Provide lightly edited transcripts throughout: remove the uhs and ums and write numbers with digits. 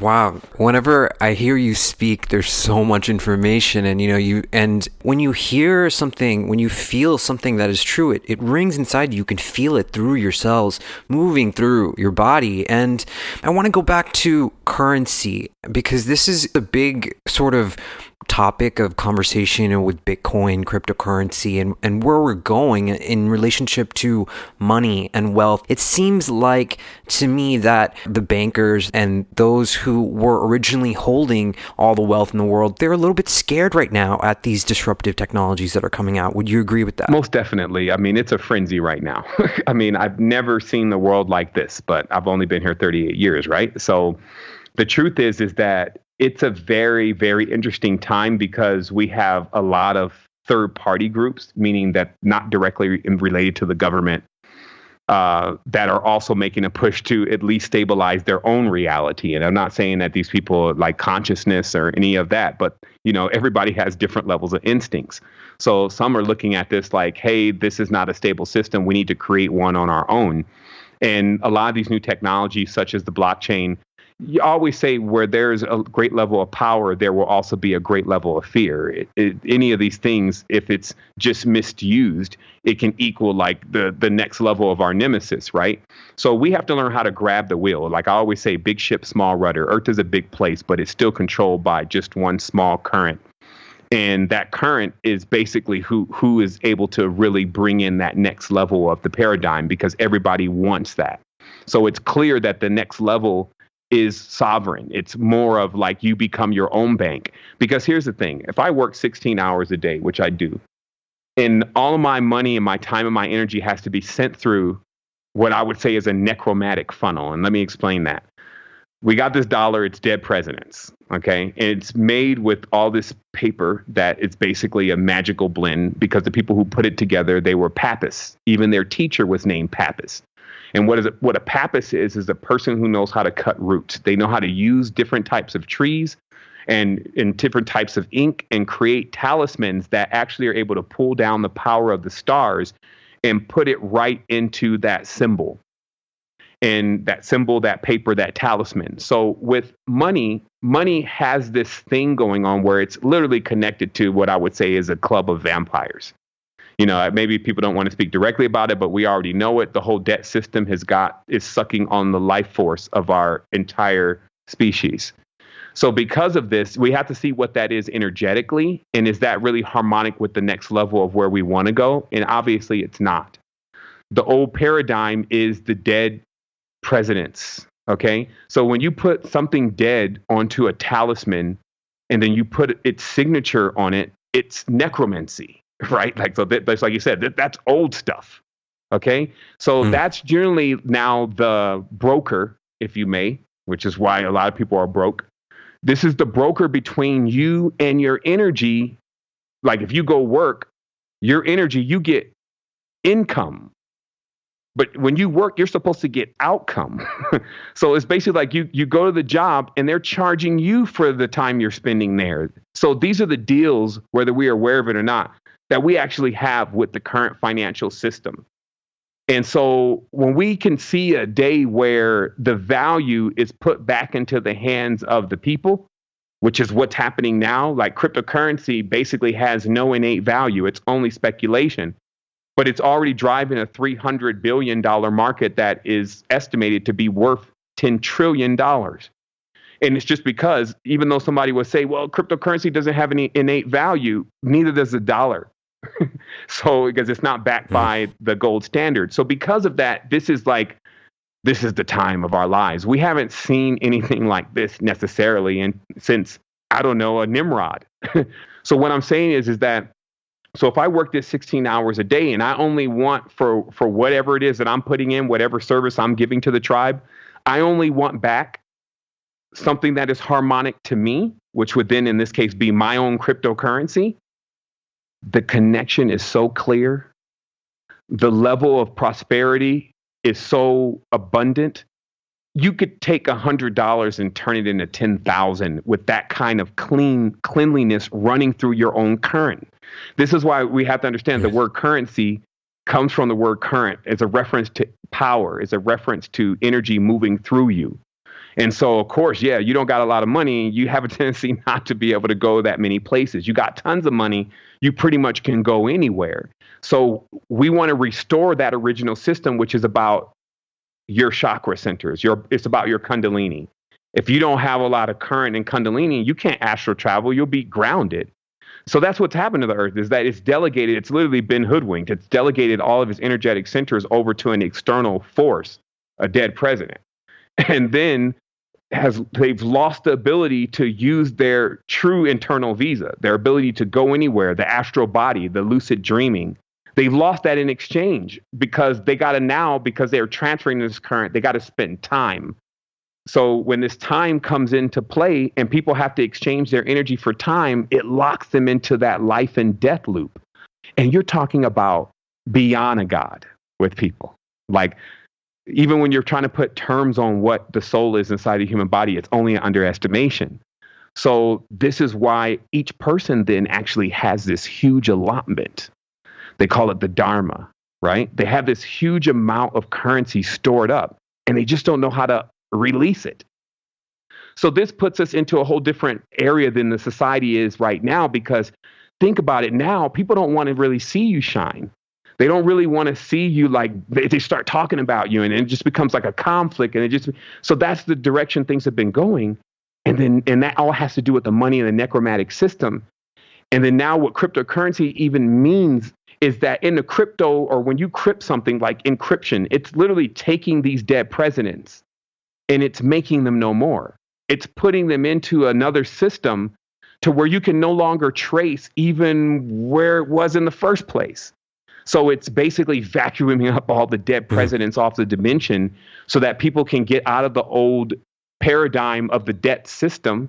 Wow. Whenever I hear you speak, there's so much information, and and when you hear something, when you feel something that is true, it rings inside you. You can feel it through your cells, moving through your body. And I want to go back to currency because this is a big sort of topic of conversation with Bitcoin, cryptocurrency, and where we're going in relationship to money and wealth. It seems like to me that the bankers and those who were originally holding all the wealth in the world, they're a little bit scared right now at these disruptive technologies that are coming out. Would you agree with that? Most definitely. I mean, it's a frenzy right now. I mean, I've never seen the world like this, but I've only been here 38 years, right? So the truth is that it's a very, very interesting time because we have a lot of third party groups, meaning that not directly related to the government, that are also making a push to at least stabilize their own reality. And I'm not saying that these people like consciousness or any of that, but everybody has different levels of instincts. So some are looking at this like, hey, this is not a stable system. We need to create one on our own. And a lot of these new technologies, such as the blockchain, you always say where there's a great level of power, there will also be a great level of fear. Any of these things, if it's just misused, it can equal like the next level of our nemesis, right? So we have to learn how to grab the wheel. Like I always say, big ship, small rudder. Earth is a big place, but it's still controlled by just one small current. And that current is basically who is able to really bring in that next level of the paradigm because everybody wants that. So it's clear that the next level is sovereign. It's more of like you become your own bank. Because here's the thing, if I work 16 hours a day, which I do, and all of my money and my time and my energy has to be sent through what I would say is a necromantic funnel. And let me explain that. We got this dollar, it's dead presidents, okay? And it's made with all this paper that it's basically a magical blend because the people who put it together, they were papists. Even their teacher was named Papist. And what a papist is a person who knows how to cut roots. They know how to use different types of trees and different types of ink and create talismans that actually are able to pull down the power of the stars and put it right into that symbol. And that symbol, that paper, that talisman. So with money has this thing going on where it's literally connected to what I would say is a club of vampires. Maybe people don't want to speak directly about it, but we already know it. The whole debt system is sucking on the life force of our entire species. So because of this, we have to see what that is energetically. And is that really harmonic with the next level of where we want to go? And obviously it's not. The old paradigm is the dead presidents. Okay. So when you put something dead onto a talisman and then you put its signature on it, it's necromancy. Right? Like, so that's like you said, that's old stuff. Okay. So that's generally now the broker, if you may, which is why a lot of people are broke. This is the broker between you and your energy. Like if you go work, your energy, you get income. But when you work, you're supposed to get outcome. So it's basically like you go to the job and they're charging you for the time you're spending there. So these are the deals, whether we are aware of it or not, that we actually have with the current financial system. And so when we can see a day where the value is put back into the hands of the people, which is what's happening now, like cryptocurrency basically has no innate value. It's only speculation, but it's already driving a $300 billion market that is estimated to be worth $10 trillion. And it's just because even though somebody would say, well, cryptocurrency doesn't have any innate value, neither does the dollar. So because it's not backed by the gold standard. So because of that, this is the time of our lives. We haven't seen anything like this necessarily since, I don't know, a Nimrod. So what I'm saying is that, so if I work this 16 hours a day and I only want for whatever it is that I'm putting in, whatever service I'm giving to the tribe, I only want back something that is harmonic to me, which would then in this case be my own cryptocurrency. The connection is so clear. The level of prosperity is so abundant. You could take $100 and turn it into 10,000 with that kind of cleanliness running through your own current. This is why we have to understand the word currency comes from the word current as a reference to power, as a reference to energy moving through you. And so, of course, yeah, you don't got a lot of money. You have a tendency not to be able to go that many places. You got tons of money. You pretty much can go anywhere. So we want to restore that original system, which is about your chakra centers. It's about your Kundalini. If you don't have a lot of current in Kundalini, you can't astral travel. You'll be grounded. So that's what's happened to the earth, is that it's delegated. It's literally been hoodwinked. It's delegated all of its energetic centers over to an external force, a dead president. And then they've lost the ability to use their true internal visa, their ability to go anywhere, the astral body, the lucid dreaming. They've lost that in exchange because because they're transferring this current, they got to spend time. So when this time comes into play and people have to exchange their energy for time, it locks them into that life and death loop. And you're talking about beyond a God with people. Like, even when you're trying to put terms on what the soul is inside the human body, it's only an underestimation. So this is why each person then actually has this huge allotment. They call it the Dharma, right? They have this huge amount of currency stored up, and they just don't know how to release it. So this puts us into a whole different area than the society is right now, because think about it now, people don't want to really see you shine. They don't really want to see you, like, they start talking about you, and it just becomes like a conflict. And so that's the direction things have been going. And that all has to do with the money and the necromantic system. And then now what cryptocurrency even means is that in the crypto, or when you crypt something like encryption, it's literally taking these dead presidents and it's making them no more. It's putting them into another system to where you can no longer trace even where it was in the first place. So it's basically vacuuming up all the dead presidents off the dimension so that people can get out of the old paradigm of the debt system,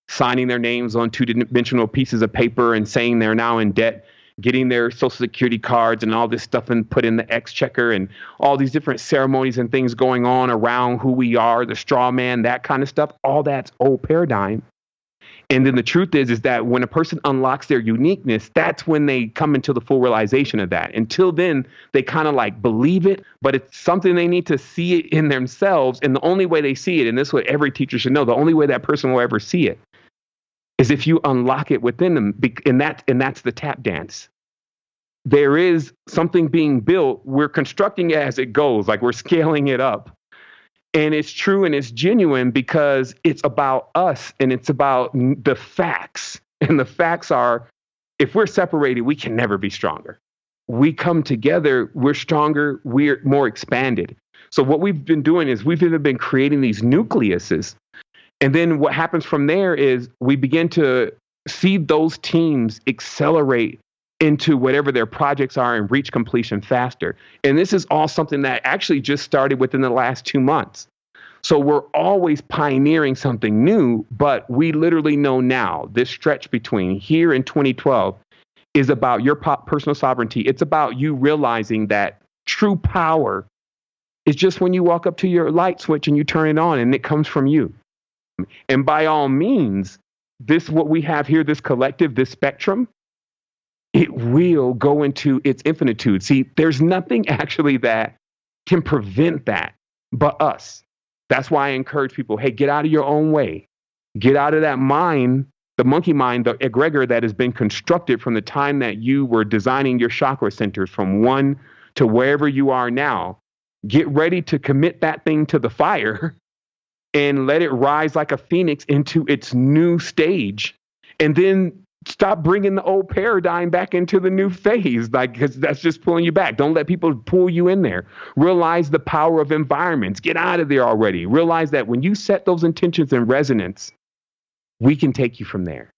signing their names on two-dimensional pieces of paper and saying they're now in debt, getting their social security cards and all this stuff and put in the exchequer, and all these different ceremonies and things going on around who we are, the straw man, that kind of stuff. All that's old paradigm. And then the truth is that when a person unlocks their uniqueness, that's when they come into the full realization of that. Until then, they kind of like believe it, but it's something they need to see it in themselves. And the only way they see it, and this is what every teacher should know, the only way that person will ever see it is if you unlock it within them. And that's the tap dance. There is something being built. We're constructing it as it goes, like we're scaling it up. And it's true and it's genuine because it's about us and it's about the facts. And the facts are, if we're separated, we can never be stronger. We come together, we're stronger, we're more expanded. So what we've been doing is we've either been creating these nucleuses. And then what happens from there is we begin to see those teams accelerate into whatever their projects are and reach completion faster. And this is all something that actually just started within the last 2 months. So we're always pioneering something new, but we literally know now this stretch between here and 2012 is about your personal sovereignty. It's about you realizing that true power is just when you walk up to your light switch and you turn it on and it comes from you. And by all means, what we have here, this collective, this spectrum, it will go into its infinitude. See, there's nothing actually that can prevent that but us. That's why I encourage people, hey, get out of your own way. Get out of that mind, the monkey mind, the egregor that has been constructed from the time that you were designing your chakra centers from one to wherever you are now. Get ready to commit that thing to the fire and let it rise like a phoenix into its new stage. And then stop bringing the old paradigm back into the new phase, because that's just pulling you back. Don't let people pull you in there. Realize the power of environments. Get out of there already. Realize that when you set those intentions in resonance, we can take you from there.